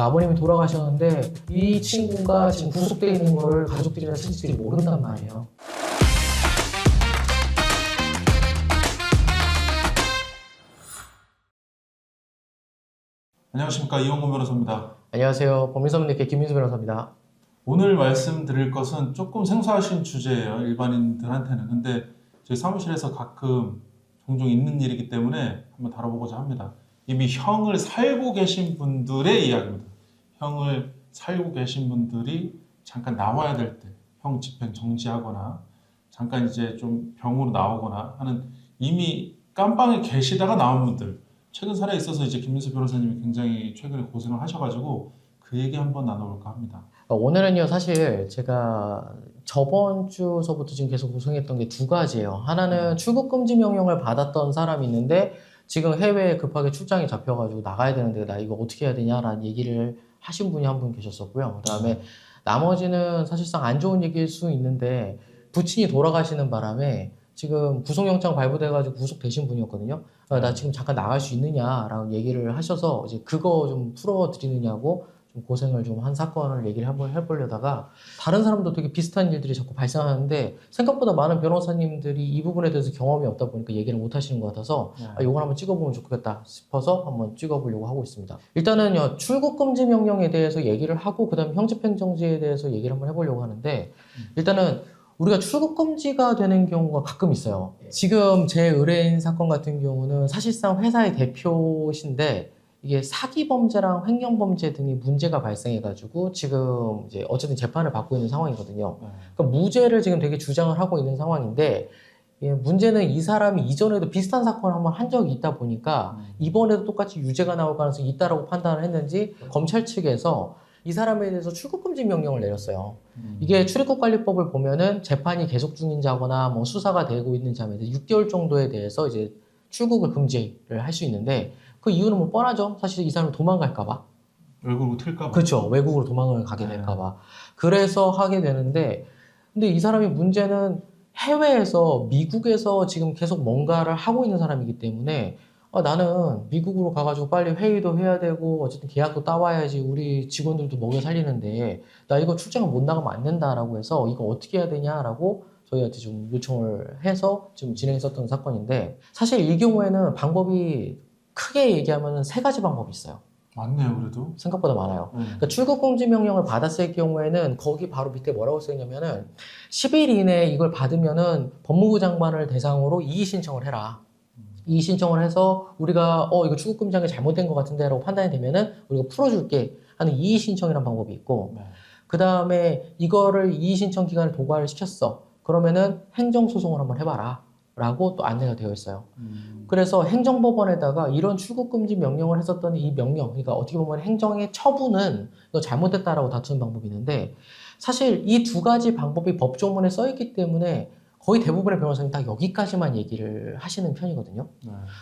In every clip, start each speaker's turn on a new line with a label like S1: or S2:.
S1: 아버님이 돌아가셨는데 이 친구가 지금 구속되어 있는 거를 가족들이나 친지들이 모른단 말이에요.
S2: 안녕하십니까, 이용건 변호사입니다.
S1: 안녕하세요. 법률사무님께 김민수 변호사입니다.
S2: 오늘 말씀드릴 것은 조금 생소하신 주제예요, 일반인들한테는. 근데 저희 사무실에서 가끔 종종 있는 일이기 때문에 한번 다뤄보고자 합니다. 이미 형을 살고 계신 분들의 이야기입니다. 형을 살고 계신 분들이 잠깐 나와야 될 때, 형 집행 정지하거나 잠깐 이제 좀 병으로 나오거나 하는, 이미 깜빵에 계시다가 나온 분들, 최근 사례에 있어서 이제 김민수 변호사님이 굉장히 최근에 고생을 하셔가지고 그 얘기 한번 나눠볼까 합니다.
S1: 오늘은요, 사실 제가 저번 주서부터 지금 계속 고생했던 게 두 가지예요. 하나는 출국금지 명령을 받았던 사람이 있는데 지금 해외에 급하게 출장이 잡혀가지고 나가야 되는데 나 이거 어떻게 해야 되냐라는 얘기를 하신 분이 한 분 계셨었고요. 그 다음에 나머지는 사실상 안 좋은 얘기일 수 있는데 부친이 돌아가시는 바람에 지금 구속영장 발부돼가지고 구속되신 분이었거든요. 나 지금 잠깐 나갈 수 있느냐라고 얘기를 하셔서 이제 그거 좀 풀어드리느냐고 좀 고생을 좀 한 사건을 얘기를 한번 해보려다가 다른 사람도 되게 비슷한 일들이 자꾸 발생하는데 생각보다 많은 변호사님들이 이 부분에 대해서 경험이 없다 보니까 얘기를 못 하시는 것 같아서 이걸 한번 찍어보면 좋겠다 싶어서 한번 찍어보려고 하고 있습니다. 일단은요, 출국금지 명령에 대해서 얘기를 하고 그 다음에 형집행정지에 대해서 얘기를 한번 해보려고 하는데 일단은 우리가 출국금지가 되는 경우가 가끔 있어요. 지금 제 의뢰인 사건 같은 경우는 사실상 회사의 대표신데 이게 사기범죄랑 횡령범죄 등이 문제가 발생해가지고 지금 이제 어쨌든 재판을 받고 있는 상황이거든요. 그러니까 무죄를 지금 되게 주장을 하고 있는 상황인데 문제는 이 사람이 이전에도 비슷한 사건을 한번 한 적이 있다 보니까 이번에도 똑같이 유죄가 나올 가능성이 있다라고 판단을 했는지 검찰 측에서 이 사람에 대해서 출국금지 명령을 내렸어요. 이게 출입국관리법을 보면은 재판이 계속 중인 자거나 뭐 수사가 되고 있는 자에 대해 6개월 정도에 대해서 이제 출국을 금지를 할 수 있는데 그 이유는 뭐 뻔하죠. 사실 이 사람이 도망갈까봐.
S2: 외국으로 튈까봐.
S1: 그렇죠. 외국으로 도망을 가게 될까봐. 그래서 하게 되는데 근데 이 사람이 문제는 해외에서 미국에서 지금 계속 뭔가를 하고 있는 사람이기 때문에 나는 미국으로 가가지고 빨리 회의도 해야 되고 어쨌든 계약도 따와야지 우리 직원들도 먹여 살리는데 나 이거 출장을 못 나가면 안 된다라고 해서 이거 어떻게 해야 되냐라고 저희한테 좀 요청을 해서 지금 진행했었던 사건인데 사실 이 경우에는 방법이 크게 얘기하면 세 가지 방법이 있어요.
S2: 많네요, 그래도.
S1: 생각보다 많아요. 그러니까 출국금지 명령을 받았을 경우에는 거기 바로 밑에 뭐라고 써있냐면은 10일 이내에 이걸 받으면은 법무부 장관을 대상으로 이의 신청을 해라. 이의 신청을 해서 우리가 이거 출국금지한 게 잘못된 것 같은데 라고 판단이 되면은 우리가 풀어줄게 하는 이의 신청이라는 방법이 있고 그 다음에 이거를 이의 신청 기간을 도과를 시켰어. 그러면은 행정소송을 한번 해봐라 라고 또 안내가 되어 있어요. 그래서 행정법원에다가 이런 출국금지 명령을 했었던 이 명령, 그러니까 어떻게 보면 행정의 처분은 너 잘못됐다라고 다투는 방법이 있는데 사실 이 두 가지 방법이 법조문에 써있기 때문에 거의 대부분의 변호사님 다 여기까지만 얘기를 하시는 편이거든요.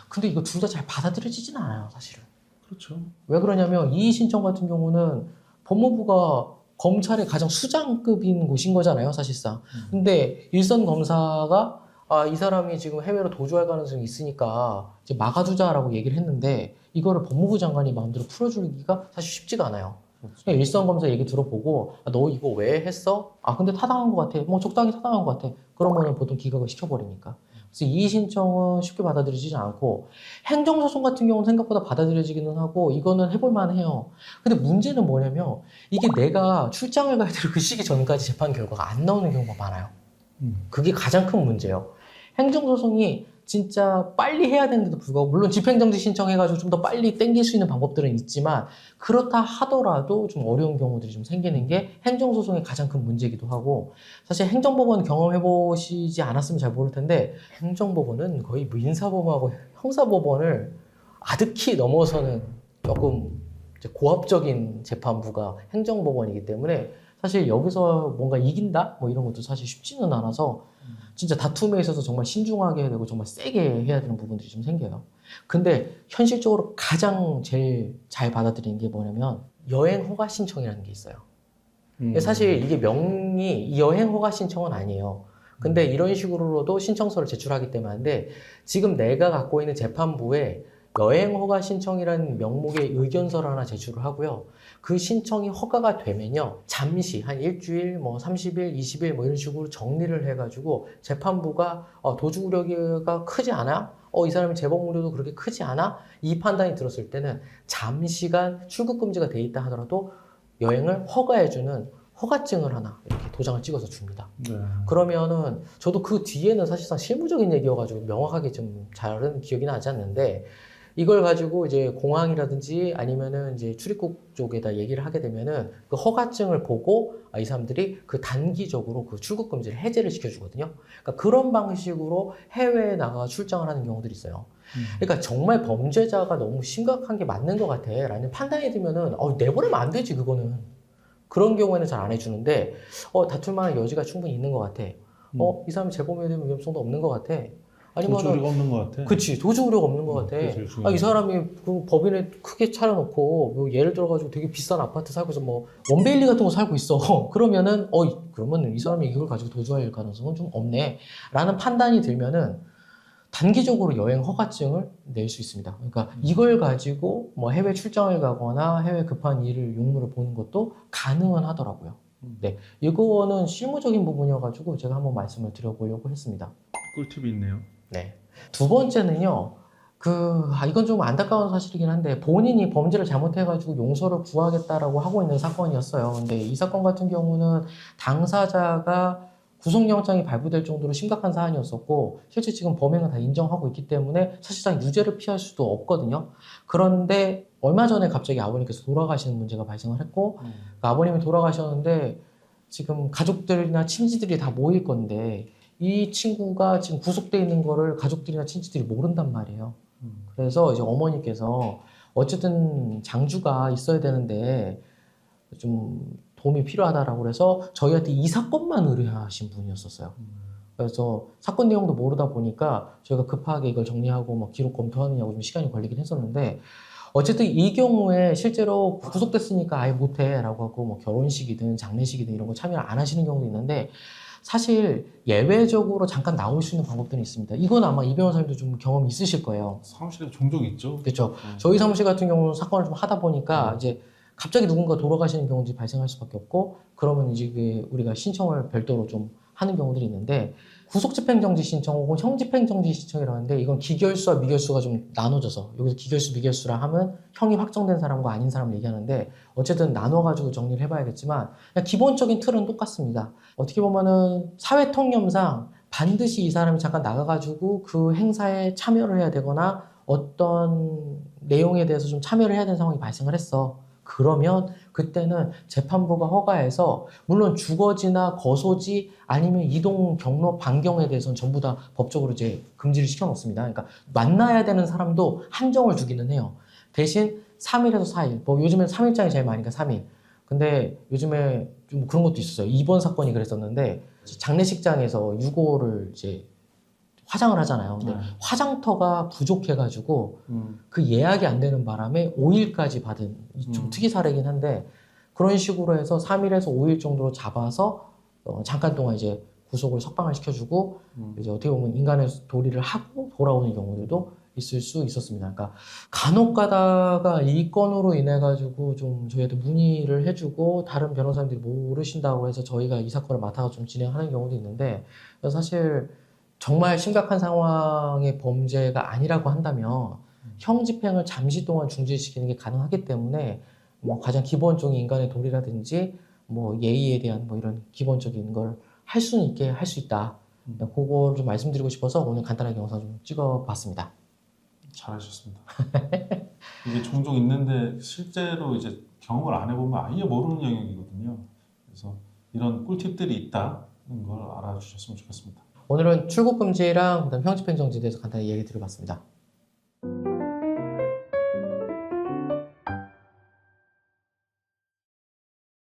S1: 근데 이거 둘 다 잘 받아들여지진 않아요, 사실은.
S2: 그렇죠.
S1: 왜 그러냐면 이의 신청 같은 경우는 법무부가 검찰의 가장 수장급인 곳인 거잖아요, 사실상. 근데 일선 검사가 이 사람이 지금 해외로 도주할 가능성이 있으니까 이제 막아두자라고 얘기를 했는데 이거를 법무부 장관이 마음대로 풀어주기가 사실 쉽지가 않아요. 그냥 일선 검사 얘기 들어보고 너 이거 왜 했어? 근데 타당한 것 같아. 뭐 적당히 타당한 것 같아. 그러면 보통 기각을 시켜버리니까. 그래서 이의 신청은 쉽게 받아들여지지 않고 행정소송 같은 경우는 생각보다 받아들여지기는 하고 이거는 해볼만 해요. 근데 문제는 뭐냐면 이게 내가 출장을 가야 될 그 시기 전까지 재판 결과가 안 나오는 경우가 많아요. 그게 가장 큰 문제예요. 행정소송이 진짜 빨리 해야 되는데도 불구하고 물론 집행정지 신청해가지고 좀 더 빨리 땡길 수 있는 방법들은 있지만 그렇다 하더라도 좀 어려운 경우들이 좀 생기는 게 행정소송의 가장 큰 문제이기도 하고 사실 행정법원 경험해보시지 않았으면 잘 모를 텐데 행정법원은 거의 민사법원하고 형사법원을 아득히 넘어서는 조금 이제 고압적인 재판부가 행정법원이기 때문에 사실 여기서 뭔가 이긴다? 뭐 이런 것도 사실 쉽지는 않아서 진짜 다툼에 있어서 정말 신중하게 해야 되고 정말 세게 해야 되는 부분들이 좀 생겨요. 근데 현실적으로 가장 제일 잘 받아들이는 게 뭐냐면 여행 허가 신청이라는 게 있어요. 사실 이게 명의 여행 허가 신청은 아니에요. 근데 이런 식으로도 신청서를 제출하기 때문에 지금 내가 갖고 있는 재판부에 여행 허가 신청이라는 명목의 의견서를 하나 제출을 하고요. 그 신청이 허가가 되면요. 잠시 한 일주일, 뭐 30일, 20일 뭐 이런 식으로 정리를 해가지고 재판부가 도주 우려가 크지 않아? 이 사람의 재범 우려도 그렇게 크지 않아? 이 판단이 들었을 때는 잠시간 출국 금지가 돼 있다 하더라도 여행을 허가해주는 허가증을 하나 이렇게 도장을 찍어서 줍니다.
S2: 네.
S1: 그러면은 저도 그 뒤에는 사실상 실무적인 얘기여가지고 명확하게 좀 잘은 기억이 나지 않는데 이걸 가지고 이제 공항이라든지 아니면은 이제 출입국 쪽에다 얘기를 하게 되면은 그 허가증을 보고 이 사람들이 그 단기적으로 그 출국 금지를 해제를 시켜주거든요. 그러니까 그런 방식으로 해외에 나가 출장을 하는 경우들이 있어요. 그러니까 정말 범죄자가 너무 심각한 게 맞는 것 같아라는 판단이 들면은 내보내면 안 되지 그거는. 그런 경우에는 잘 안 해주는데 다툴 만한 여지가 충분히 있는 것 같아. 이 사람이 재범에 대한 위험성도 없는 것 같아. 아니면
S2: 도주 우려가 없는 것 같아.
S1: 그치 도주 우려가 없는 것 같아. 이 사람이 그 법인에 크게 차려놓고 뭐 예를 들어가지고 되게 비싼 아파트 살고 있어 뭐 원베일리 같은 거 살고 있어. 그러면은 그러면 이 사람이 이걸 가지고 도주할 가능성은 좀 없네라는 판단이 들면은 단기적으로 여행 허가증을 낼 수 있습니다. 그러니까 이걸 가지고 뭐 해외 출장을 가거나 해외 급한 일을 용무를 보는 것도 가능은 하더라고요. 네, 이거는 실무적인 부분이어가지고 제가 한번 말씀을 드려보려고 했습니다.
S2: 꿀팁이 있네요.
S1: 네. 두 번째는요, 이건 좀 안타까운 사실이긴 한데, 본인이 범죄를 잘못해가지고 용서를 구하겠다라고 하고 있는 사건이었어요. 근데 이 사건 같은 경우는 당사자가 구속영장이 발부될 정도로 심각한 사안이었었고, 실제 지금 범행은 다 인정하고 있기 때문에 사실상 유죄를 피할 수도 없거든요. 그런데 얼마 전에 갑자기 아버님께서 돌아가시는 문제가 발생을 했고, 아버님이 돌아가셨는데, 지금 가족들이나 친지들이 다 모일 건데, 이 친구가 지금 구속돼 있는 거를 가족들이나 친지들이 모른단 말이에요. 그래서 이제 어머니께서 어쨌든 장주가 있어야 되는데 좀 도움이 필요하다라고 그래서 저희한테 이 사건만 의뢰하신 분이었었어요. 그래서 사건 내용도 모르다 보니까 저희가 급하게 이걸 정리하고 막 기록 검토하느냐고 좀 시간이 걸리긴 했었는데 어쨌든 이 경우에 실제로 구속됐으니까 아예 못해라고 하고 뭐 결혼식이든 장례식이든 이런 거 참여를 안 하시는 경우도 있는데 사실 예외적으로 잠깐 나올 수 있는 방법들이 있습니다. 이건 아마 이 변호사님도 좀 경험이 있으실 거예요.
S2: 사무실에 종종 있죠.
S1: 그렇죠. 저희 사무실 같은 경우는 사건을 좀 하다 보니까 이제 갑자기 누군가 돌아가시는 경우들이 발생할 수밖에 없고 그러면 이제 우리가 신청을 별도로 좀 하는 경우들이 있는데 구속집행정지 신청 혹은 형집행정지 신청이라는데 이건 기결수와 미결수가 좀 나눠져서 여기서 기결수 미결수라 하면 형이 확정된 사람과 아닌 사람을 얘기하는데 어쨌든 나눠가지고 정리를 해봐야겠지만 그냥 기본적인 틀은 똑같습니다. 어떻게 보면은 사회통념상 반드시 이 사람이 잠깐 나가가지고 그 행사에 참여를 해야 되거나 어떤 내용에 대해서 좀 참여를 해야 되는 상황이 발생을 했어. 그러면 그때는 재판부가 허가해서 물론 주거지나 거소지 아니면 이동 경로 반경에 대해서는 전부 다 법적으로 이제 금지를 시켜놓습니다. 그러니까 만나야 되는 사람도 한정을 두기는 해요. 대신 3일에서 4일. 뭐 요즘엔 3일장이 제일 많으니까 3일. 근데 요즘에 좀 그런 것도 있었어요. 이번 사건이 그랬었는데 장례식장에서 유골을 이제 화장을 하잖아요. 근데 화장터가 부족해가지고 그 예약이 안 되는 바람에 5일까지 받은 좀 특이 사례긴 한데 그런 식으로 해서 3일에서 5일 정도로 잡아서 잠깐 동안 이제 구속을 석방을 시켜주고 이제 어떻게 보면 인간의 도리를 하고 돌아오는 경우들도 있을 수 있었습니다. 그러니까 간혹 가다가 이 건으로 인해 가지고 좀 저희한테 문의를 해주고 다른 변호사님들이 모르신다고 해서 저희가 이 사건을 맡아서 좀 진행하는 경우도 있는데 사실 정말 심각한 상황의 범죄가 아니라고 한다면 형 집행을 잠시 동안 중지시키는 게 가능하기 때문에 뭐 가장 기본적인 인간의 도리라든지 뭐 예의에 대한 뭐 이런 기본적인 걸 할 수는 있게 할 수 있다. 그걸 좀 말씀드리고 싶어서 오늘 간단하게 영상 좀 찍어봤습니다.
S2: 잘하셨습니다. 이게 종종 있는데 실제로 이제 경험을 안 해보면 아예 모르는 영역이거든요. 그래서 이런 꿀팁들이 있다는 걸 알아주셨으면 좋겠습니다.
S1: 오늘은 출국 금지랑 그다음 형집행정지에 대해서 간단히 얘기 드려봤습니다.